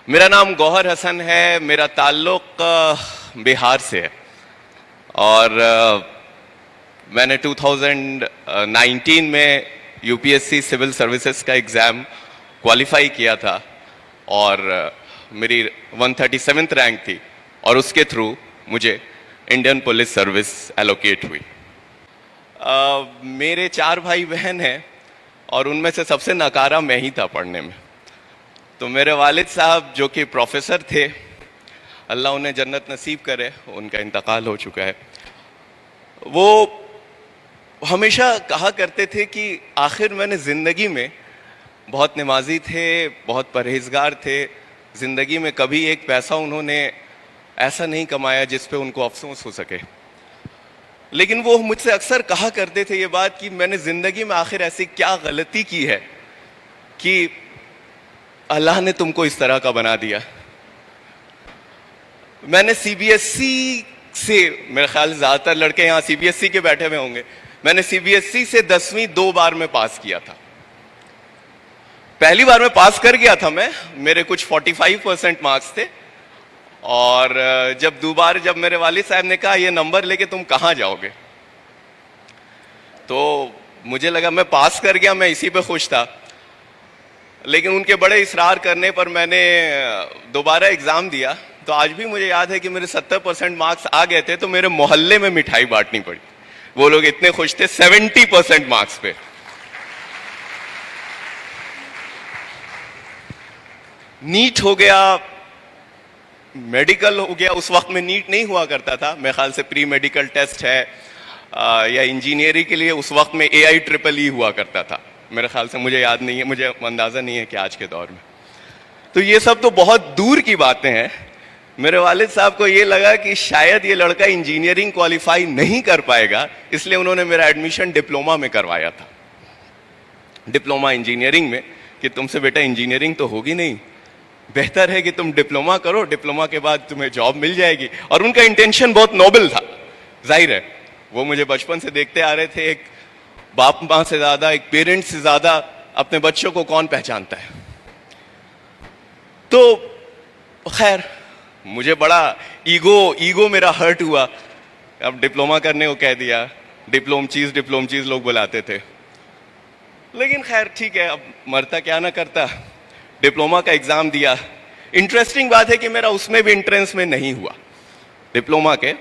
मेरा नाम गौहर हसन है। मेरा ताल्लुक बिहार से है और मैंने 2019 में यूपीएससी सिविल सर्विसेज का एग्ज़ाम क्वालिफाई किया था और मेरी 137th रैंक थी और उसके थ्रू मुझे इंडियन पुलिस सर्विस एलोकेट हुई। मेरे 4 भाई बहन हैं और उनमें से सबसे नकारा मैं ही था पढ़ने में। तो मेरे वालिद साहब जो कि प्रोफेसर थे, अल्लाह उन्हें जन्नत नसीब करे, उनका इंतकाल हो चुका है, वो हमेशा कहा करते थे कि आखिर मैंने ज़िंदगी में बहुत नमाजी थे, बहुत परहेजगार थे, ज़िंदगी में कभी एक पैसा उन्होंने ऐसा नहीं कमाया जिस पे उनको अफसोस हो सके। लेकिन वो मुझसे अक्सर कहा करते थे ये बात कि मैंने ज़िंदगी में आखिर ऐसी क्या गलती की है कि अल्लाह ने तुमको इस तरह का बना दिया। मैंने सीबीएसई से, मेरे ख्याल ज़्यादातर लड़के यहाँ सीबीएसई के बैठे हुए होंगे, मैंने सीबीएसई से 10वीं 2 बार में पास किया था। पहली बार में पास कर गया था मैं, मेरे कुछ 45% मार्क्स थे और जब मेरे वालिद साहब ने कहा ये नंबर लेके तुम कहाँ जाओगे, तो मुझे लगा मैं पास कर गया, मैं इसी पे खुश था। लेकिन उनके बड़े इसरार करने पर मैंने दोबारा एग्ज़ाम दिया। तो आज भी मुझे याद है कि मेरे 70% मार्क्स आ गए थे, तो मेरे मोहल्ले में मिठाई बांटनी पड़ी। वो लोग इतने खुश थे 70% मार्क्स पे। नीट हो गया, मेडिकल हो गया। उस वक्त में नीट नहीं हुआ करता था, मेरे ख्याल से प्री मेडिकल टेस्ट है या इंजीनियरिंग के लिए उस वक्त में AIEEE हुआ करता था। मेरे ख्याल से, मुझे याद नहीं है, मुझे अंदाज़ा नहीं है कि आज के दौर में। तो ये सब तो बहुत दूर की बातें हैं। मेरे वालिद साहब को ये लगा कि शायद ये लड़का इंजीनियरिंग क्वालिफाई नहीं कर पाएगा, इसलिए उन्होंने मेरा एडमिशन डिप्लोमा में करवाया था, डिप्लोमा इंजीनियरिंग में, कि तुमसे बेटा इंजीनियरिंग तो होगी नहीं, बेहतर है कि तुम डिप्लोमा करो, डिप्लोमा के बाद तुम्हें जॉब मिल जाएगी। और उनका इंटेंशन बहुत नोबल था। जाहिर है वो मुझे बचपन से देखते आ रहे थे, एक बाप माँ से ज़्यादा, एक पेरेंट्स से ज़्यादा अपने बच्चों को कौन पहचानता है। तो खैर मुझे बड़ा ईगो मेरा हर्ट हुआ। अब डिप्लोमा करने को कह दिया, डिप्लोम चीज़ लोग बुलाते थे। लेकिन खैर ठीक है, अब मरता क्या ना करता। डिप्लोमा का एग्ज़ाम दिया। इंटरेस्टिंग बात है कि मेरा उसमें भी एंट्रेंस में नहीं हुआ डिप्लोमा के।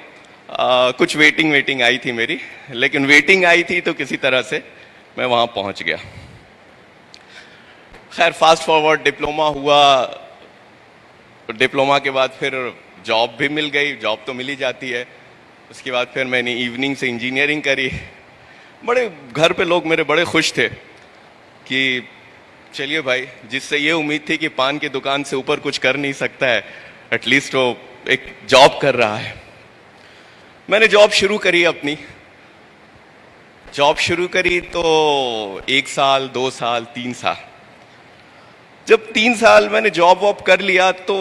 कुछ वेटिंग आई थी मेरी, लेकिन वेटिंग आई थी तो किसी तरह से मैं वहाँ पहुँच गया। खैर फास्ट फॉरवर्ड डिप्लोमा हुआ। डिप्लोमा के बाद फिर जॉब भी मिल गई, जॉब तो मिल ही जाती है। उसके बाद फिर मैंने इवनिंग से इंजीनियरिंग करी। बड़े घर पे लोग मेरे बड़े खुश थे कि चलिए भाई, जिससे ये उम्मीद थी कि पान की दुकान से ऊपर कुछ कर नहीं सकता है, एटलीस्ट वो एक जॉब कर रहा है। मैंने जॉब शुरू करी, अपनी जॉब शुरू करी तो 1 साल 2 साल 3 साल, जब 3 साल मैंने जॉब वॉब कर लिया तो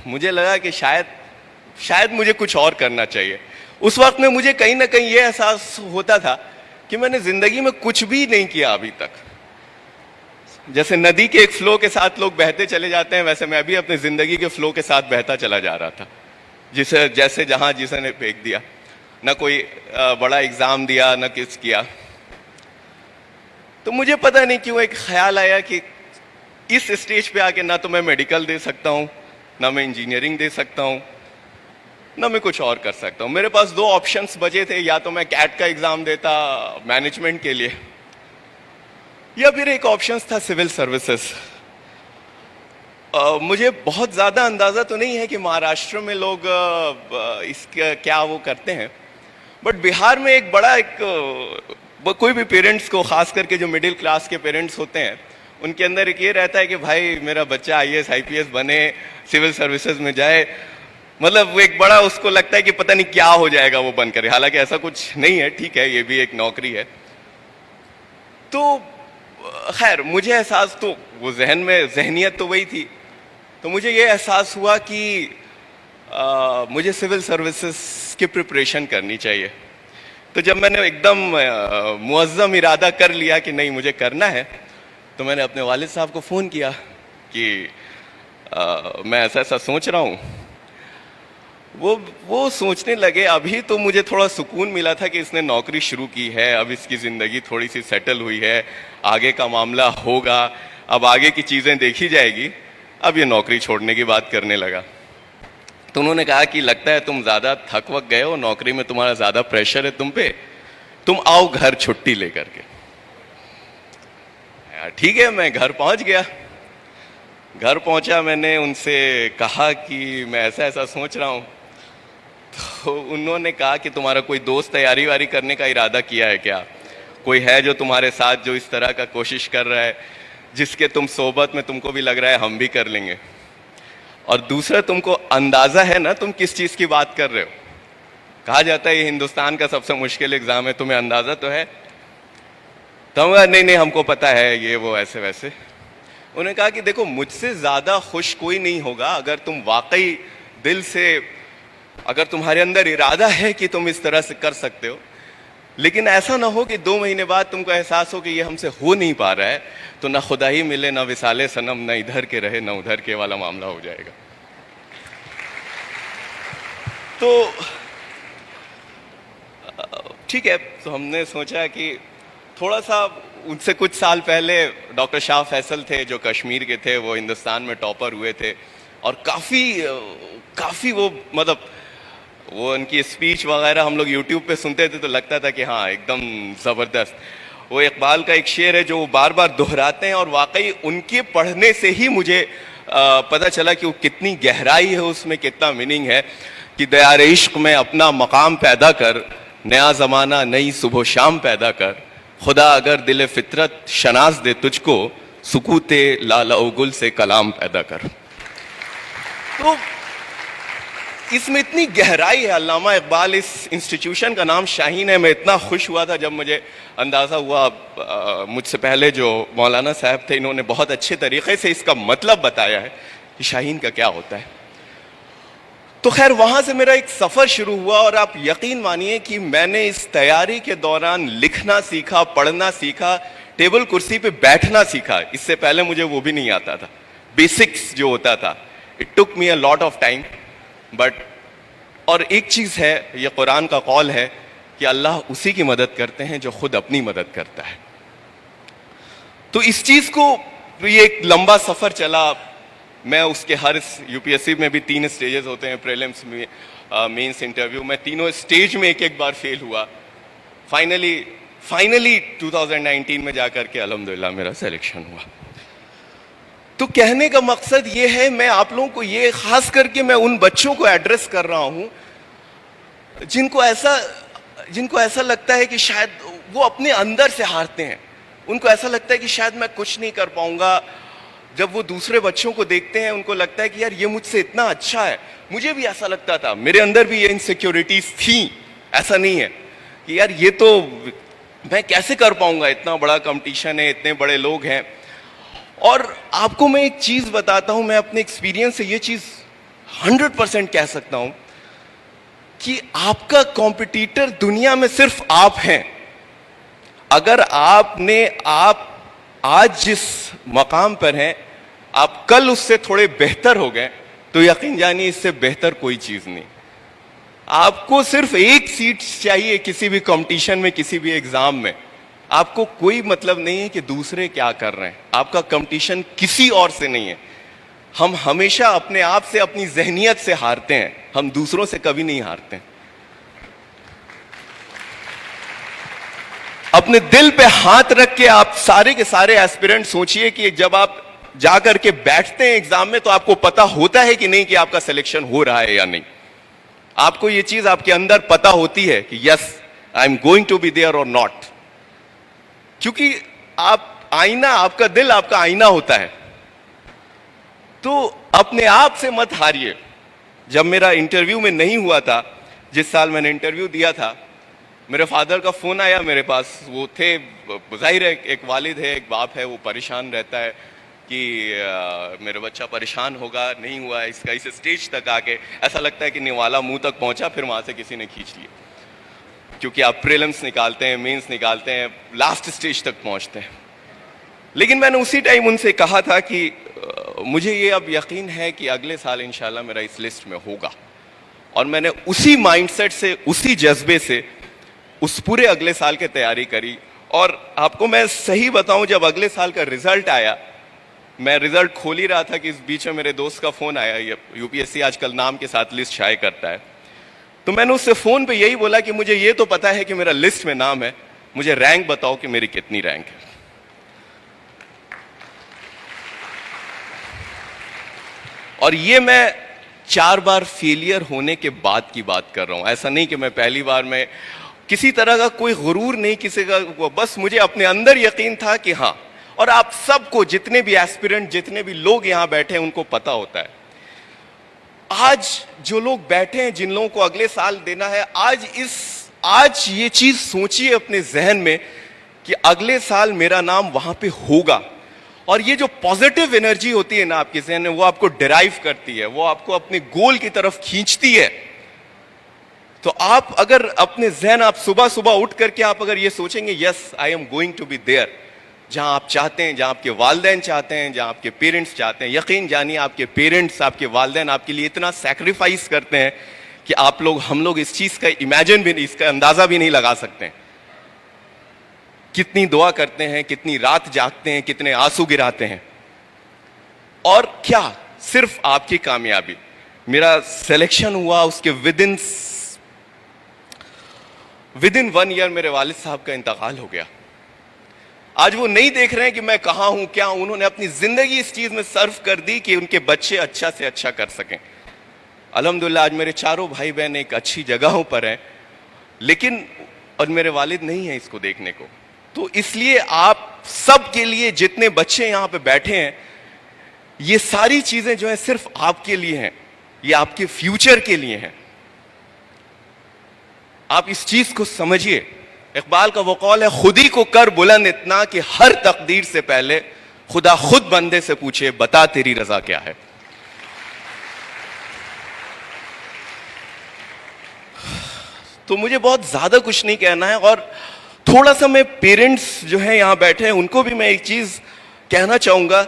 मुझे लगा कि शायद मुझे कुछ और करना चाहिए। उस वक्त में मुझे कहीं ना कहीं ये एहसास होता था कि मैंने ज़िंदगी में कुछ भी नहीं किया अभी तक। जैसे नदी के एक फ्लो के साथ लोग बहते चले जाते हैं, वैसे मैं भी अपनी ज़िंदगी के फ्लो के साथ बहता चला जा रहा था, जैसे जहाँ जिसे ने फेंक दिया। ना कोई बड़ा एग्ज़ाम दिया, ना किस किया। तो मुझे पता नहीं क्यों एक ख्याल आया कि इस स्टेज पे आके ना तो मैं मेडिकल दे सकता हूँ, ना मैं इंजीनियरिंग दे सकता हूँ, ना मैं कुछ और कर सकता हूँ। मेरे पास 2 ऑप्शंस बचे थे, या तो मैं कैट का एग्ज़ाम देता मैनेजमेंट के लिए, या फिर एक ऑप्शन था सिविल सर्विसेज। मुझे बहुत ज़्यादा अंदाज़ा तो नहीं है कि महाराष्ट्र में लोग इसका क्या वो करते हैं, बट बिहार में एक बड़ा कोई भी पेरेंट्स को, ख़ास करके जो मिडिल क्लास के पेरेंट्स होते हैं, उनके अंदर एक ये रहता है कि भाई मेरा बच्चा IAS IPS बने, सिविल सर्विसेज में जाए। मतलब वो एक बड़ा उसको लगता है कि पता नहीं क्या हो जाएगा वो बनकर। हालांकि ऐसा कुछ नहीं है, ठीक है, ये भी एक नौकरी है। तो खैर मुझे एहसास, तो वो जहनियत तो वही थी। तो मुझे ये एहसास हुआ कि मुझे सिविल सर्विसेज की प्रिपरेशन करनी चाहिए। तो जब मैंने एकदम मुअज़्ज़म इरादा कर लिया कि नहीं मुझे करना है, तो मैंने अपने वालिद साहब को फ़ोन किया कि मैं ऐसा ऐसा सोच रहा हूँ। वो सोचने लगे। अभी तो मुझे थोड़ा सुकून मिला था कि इसने नौकरी शुरू की है, अब इसकी ज़िंदगी थोड़ी सी सेटल हुई है, आगे का मामला होगा, अब आगे की चीज़ें देखी जाएगी। अब ये नौकरी छोड़ने की बात करने लगा। तो उन्होंने कहा कि लगता है तुम ज़्यादा थक वक गए हो, नौकरी में तुम्हारा ज़्यादा प्रेशर है तुम पे, तुम आओ घर छुट्टी लेकर के। ठीक है, मैं घर पहुंच गया। घर पहुंचा, मैंने उनसे कहा कि मैं ऐसा ऐसा सोच रहा हूँ। तो उन्होंने कहा कि तुम्हारा कोई दोस्त तैयारी वारी करने का इरादा किया है क्या? कोई है जो तुम्हारे साथ जो इस तरह का कोशिश कर रहा है, जिसके तुम सोबत में तुमको भी लग रहा है हम भी कर लेंगे? और दूसरा, तुमको अंदाजा है ना तुम किस चीज़ की बात कर रहे हो? कहा जाता है ये हिंदुस्तान का सबसे मुश्किल एग्ज़ाम है, तुम्हें अंदाज़ा तो है? तो नहीं नहीं हमको पता है, ये वो ऐसे वैसे। उन्होंने कहा कि देखो, मुझसे ज़्यादा खुश कोई नहीं होगा अगर तुम वाकई दिल से, अगर तुम्हारे अंदर इरादा है कि तुम इस तरह से कर सकते हो, लेकिन ऐसा ना हो कि 2 महीने बाद तुमको एहसास हो कि ये हमसे हो नहीं पा रहा है, तो ना खुदा ही मिले ना विसाले सनम, ना इधर के रहे ना उधर के वाला मामला हो जाएगा। तो ठीक है, तो हमने सोचा कि थोड़ा सा, उनसे कुछ साल पहले डॉक्टर शाह फैसल थे जो कश्मीर के थे, वो हिंदुस्तान में टॉपर हुए थे, और काफ़ी वो मतलब वो उनकी स्पीच वगैरह हम लोग यूट्यूब पे सुनते थे तो लगता था कि हाँ एकदम ज़बरदस्त। वो इकबाल का एक शेर है जो वो बार बार दोहराते हैं, और वाकई उनके पढ़ने से ही मुझे पता चला कि वो कितनी गहराई है उसमें, कितना मीनिंग है कि दयार इश्क में अपना मकाम पैदा कर, नया ज़माना नई सुबह शाम पैदा कर, खुदा अगर दिल फितरत शनाज दे तुझको, सुकूते लाला गुल से कलाम पैदा कर। तो इसमें इतनी गहराई है। अल्लामा इकबाल, इस इंस्टीट्यूशन का नाम शाहीन है। मैं इतना खुश हुआ था जब मुझे अंदाज़ा हुआ, मुझसे पहले जो मौलाना साहब थे इन्होंने बहुत अच्छे तरीक़े से इसका मतलब बताया है कि शाहीन का क्या होता है। तो खैर वहाँ से मेरा एक सफ़र शुरू हुआ, और आप यकीन मानिए कि मैंने इस तैयारी के दौरान लिखना सीखा, पढ़ना सीखा, टेबल कुर्सी पे बैठना सीखा। इससे पहले मुझे वो भी नहीं आता था, बेसिक्स जो होता था। It took me a lot of time but, और एक चीज़ है, ये कुरान का कौल है कि अल्लाह उसी की मदद करते हैं जो खुद अपनी मदद करता है। तो इस चीज़ को, ये एक लंबा सफ़र चला। मैं उसके हर, यूपीएससी में भी 3 स्टेजेस होते हैं, प्रीलिम्स में, मेंस, इंटरव्यू, मैं तीनों स्टेज में एक एक बार फेल हुआ। फाइनली 2019 में जाकर के अल्हम्दुलिल्लाह मेरा सिलेक्शन हुआ। तो कहने का मकसद ये है, मैं आप लोगों को ये, खास करके मैं उन बच्चों को एड्रेस कर रहा हूं जिनको ऐसा लगता है कि शायद वो अपने अंदर से हारते हैं। उनको ऐसा लगता है कि शायद मैं कुछ नहीं कर पाऊंगा। जब वो दूसरे बच्चों को देखते हैं उनको लगता है कि यार ये मुझसे इतना अच्छा है। मुझे भी ऐसा लगता था, मेरे अंदर भी ये इनसिक्योरिटीज थी। ऐसा नहीं है कि यार ये तो मैं कैसे कर पाऊंगा, इतना बड़ा कंपटीशन है, इतने बड़े लोग हैं। और आपको मैं एक चीज़ बताता हूं, मैं अपने एक्सपीरियंस से ये चीज़ 100% कह सकता हूं कि आपका कॉम्पिटिटर दुनिया में सिर्फ आप हैं। अगर आप आज जिस मकाम पर हैं, आप कल उससे थोड़े बेहतर हो गए तो यकीन जानिए इससे बेहतर कोई चीज़ नहीं। आपको सिर्फ एक सीट चाहिए किसी भी कंपटीशन में, किसी भी एग्जाम में। आपको कोई मतलब नहीं है कि दूसरे क्या कर रहे हैं। आपका कंपटीशन किसी और से नहीं है। हम हमेशा अपने आप से, अपनी जहनियत से हारते हैं, हम दूसरों से कभी नहीं हारते। अपने दिल पे हाथ रख के आप सारे के सारे एस्पिरेंट सोचिए कि जब आप जाकर के बैठते हैं एग्जाम में तो आपको पता होता है कि नहीं कि आपका सिलेक्शन हो रहा है या नहीं। आपको ये चीज आपके अंदर पता होती है कि yes I am going to be there और नॉट। क्योंकि आपका दिल आपका आईना होता है। तो अपने आप से मत हारिए। जब मेरा इंटरव्यू में नहीं हुआ था, जिस साल मैंने इंटरव्यू दिया था, मेरे फादर का फोन आया मेरे पास। वो थे, जाहिर है एक वालिद है, एक बाप है, वो परेशान रहता है कि मेरा बच्चा परेशान होगा, नहीं हुआ इसका। इस स्टेज तक आके ऐसा लगता है कि निवाला मुंह तक पहुंचा, फिर वहां से किसी ने खींच लिया। क्योंकि आप प्रीलिम्स निकालते हैं, मेंस निकालते हैं, लास्ट स्टेज तक पहुंचते हैं। लेकिन मैंने उसी टाइम उनसे कहा था कि मुझे ये अब यकीन है कि अगले साल इंशाल्लाह मेरा इस लिस्ट में होगा, और मैंने उसी माइंडसेट से, उसी जज्बे से उस पूरे अगले साल की तैयारी करी। और आपको मैं सही बताऊं, जब अगले साल का रिजल्ट आया, मैं रिजल्ट खोल ही रहा था कि इस बीच में मेरे दोस्त का फोन आया। यूपीएससी आजकल नाम के साथ लिस्ट शाये करता है, तो मैंने उससे फोन पे यही बोला कि मुझे ये तो पता है कि मेरा लिस्ट में नाम है, मुझे रैंक बताओ कि मेरी कितनी रैंक है। और ये मैं 4 बार फेलियर होने के बाद की बात कर रहा हूं। ऐसा नहीं कि मैं पहली बार में, किसी तरह का कोई गुरूर नहीं किसी का, बस मुझे अपने अंदर यकीन था कि हाँ। और आप सबको, जितने भी एस्पिरेंट, जितने भी लोग यहां बैठे हैं, उनको पता होता है। आज जो लोग बैठे हैं, जिन लोगों को अगले साल देना है, आज ये चीज सोचिए अपने जहन में कि अगले साल मेरा नाम वहां पे होगा। और ये जो पॉजिटिव एनर्जी होती है ना आपके जहन में, वो आपको डिराइव करती है, वो आपको अपने गोल की तरफ खींचती है। तो आप अगर अपने जहन, आप सुबह सुबह उठ करके आप अगर ये सोचेंगे, yes I am going to be there, जहां आप चाहते हैं, जहां आपके वालिदैन चाहते हैं, जहां आपके पेरेंट्स चाहते हैं, यकीन जानिए आपके पेरेंट्स, आपके वालिदैन आपके लिए इतना सैक्रिफाइस करते हैं कि आप लोग, हम लोग इस चीज का इमेजिन भी नहीं, इसका अंदाजा भी नहीं लगा सकते हैं। कितनी दुआ करते हैं, कितनी रात जागते हैं, कितने आंसू गिराते हैं। और क्या सिर्फ आपकी कामयाबी, मेरा सिलेक्शन हुआ, उसके विद इन 1 ईयर मेरे वालिद साहब का इंतकाल हो गया। आज वो नहीं देख रहे हैं कि मैं कहां हूं, क्या हूं। उन्होंने अपनी जिंदगी इस चीज में सर्व कर दी कि उनके बच्चे अच्छा से अच्छा कर सकें। अल्हम्दुलिल्लाह आज मेरे चारों भाई बहन एक अच्छी जगहों पर हैं, लेकिन और मेरे वालिद नहीं है इसको देखने को। तो इसलिए आप सब के लिए, जितने बच्चे यहां पे बैठे हैं, ये सारी चीजें जो है सिर्फ आपके लिए हैं, ये आपके फ्यूचर के लिए हैं। आप इस चीज को समझिए। इकबाल का वो कौल है, खुद ही को कर बुलंद इतना कि हर तकदीर से पहले खुदा खुद बंदे से पूछे, बता तेरी रजा क्या है। तो मुझे बहुत ज्यादा कुछ नहीं कहना है, और थोड़ा सा मैं पेरेंट्स जो हैं यहां बैठे हैं, उनको भी मैं एक चीज कहना चाहूंगा,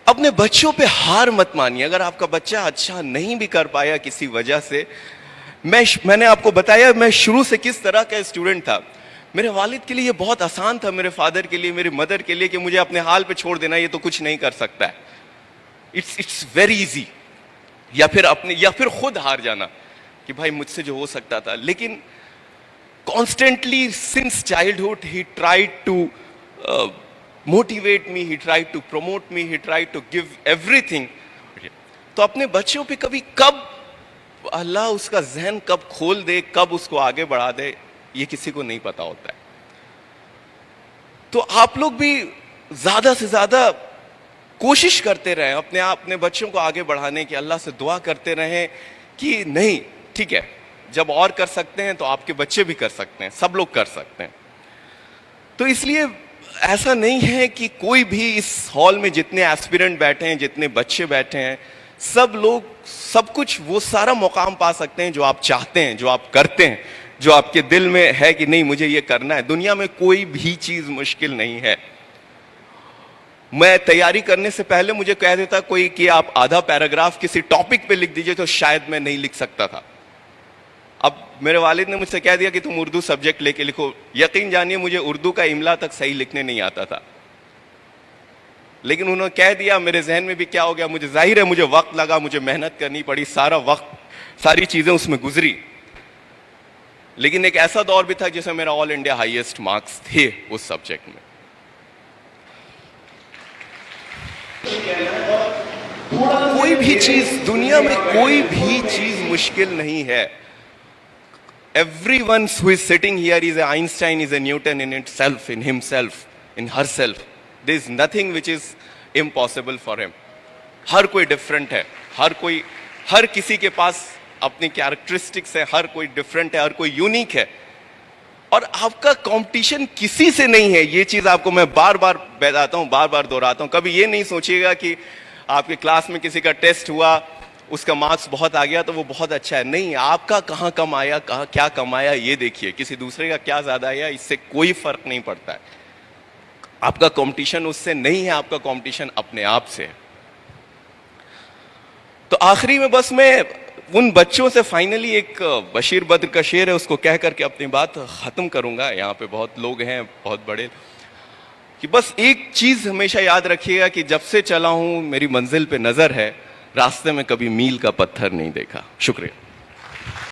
अपने बच्चों पे हार मत मानिए। अगर आपका बच्चा अच्छा नहीं भी कर पाया किसी वजह से, मैंने आपको बताया मैं शुरू से किस तरह का स्टूडेंट था। मेरे वालिद के लिए ये बहुत आसान था, मेरे फादर के लिए, मेरी मदर के लिए, कि मुझे अपने हाल पे छोड़ देना, ये तो कुछ नहीं कर सकता है। It's very easy. या फिर खुद हार जाना कि भाई मुझसे जो हो सकता था। लेकिन constantly since childhood he tried to motivate me, he tried to promote me, he tried to give everything. तो अपने बच्चों पे कब अल्लाह उसका जहन कब खोल दे, कब उसको आगे बढ़ा दे, ये किसी को नहीं पता होता है। तो आप लोग भी ज्यादा से ज्यादा कोशिश करते रहें अपने बच्चों को आगे बढ़ाने की। अल्लाह से दुआ करते रहें कि नहीं, ठीक है, जब और कर सकते हैं तो आपके बच्चे भी कर सकते हैं, सब लोग कर सकते हैं। तो इसलिए ऐसा नहीं है कि कोई भी इस हॉल में जितने एस्पिरेंट बैठे हैं, जितने बच्चे बैठे हैं, सब लोग सब कुछ वो सारा मुकाम पा सकते हैं जो आप चाहते हैं, जो आप करते हैं, जो आपके दिल में है कि नहीं मुझे ये करना है। दुनिया में कोई भी चीज मुश्किल नहीं है। मैं तैयारी करने से पहले मुझे कह देता कोई कि आप आधा पैराग्राफ किसी टॉपिक पे लिख दीजिए, तो शायद मैं नहीं लिख सकता था। अब मेरे वालिद ने मुझसे कह दिया कि तुम उर्दू सब्जेक्ट लेके लिखो। यकीन जानिए मुझे उर्दू का इमला तक सही लिखने नहीं आता था, लेकिन उन्होंने कह दिया। मेरे जहन में भी क्या हो गया, मुझे जाहिर है मुझे वक्त लगा, मुझे मेहनत करनी पड़ी, सारा वक्त, सारी चीजें उसमें गुजरी। लेकिन एक ऐसा दौर भी था जिसमें मेरा ऑल इंडिया हाईएस्ट मार्क्स थे उस सब्जेक्ट में। कोई भी चीज दुनिया में, कोई भी चीज मुश्किल नहीं है। Everyone who is sitting here is an Einstein, is a Newton in itself, in himself, in herself. There is nothing which is impossible for him. हर कोई डिफरेंट है, हर किसी के पास अपनी कैरेक्टरिस्टिक्स है, हर कोई डिफरेंट है, हर कोई यूनिक है। और आपका कंपटीशन किसी से नहीं है। ये चीज आपको मैं बार बार बताता हूँ, बार बार दोहराता हूँ। कभी ये नहीं सोचिएगा कि आपके क्लास में किसी का टेस्ट हुआ, उसका मार्क्स बहुत आ गया तो वो बहुत अच्छा है। नहीं, आपका कहाँ कम आया, कहाँ क्या कम आया, ये देखिए। किसी दूसरे का क्या ज्यादा आया, इससे कोई फर्क नहीं पड़ता है। आपका कंपटीशन उससे नहीं है, आपका कंपटीशन अपने आप से है। तो आखिरी में बस मैं उन बच्चों से फाइनली एक बशीर बद्र का शेर है उसको कह करके अपनी बात खत्म करूंगा। यहाँ पे बहुत लोग हैं, बहुत बड़े, कि बस एक चीज हमेशा याद रखिएगा कि जब से चला हूं मेरी मंजिल पे नजर है, रास्ते में कभी मील का पत्थर नहीं देखा। शुक्रिया।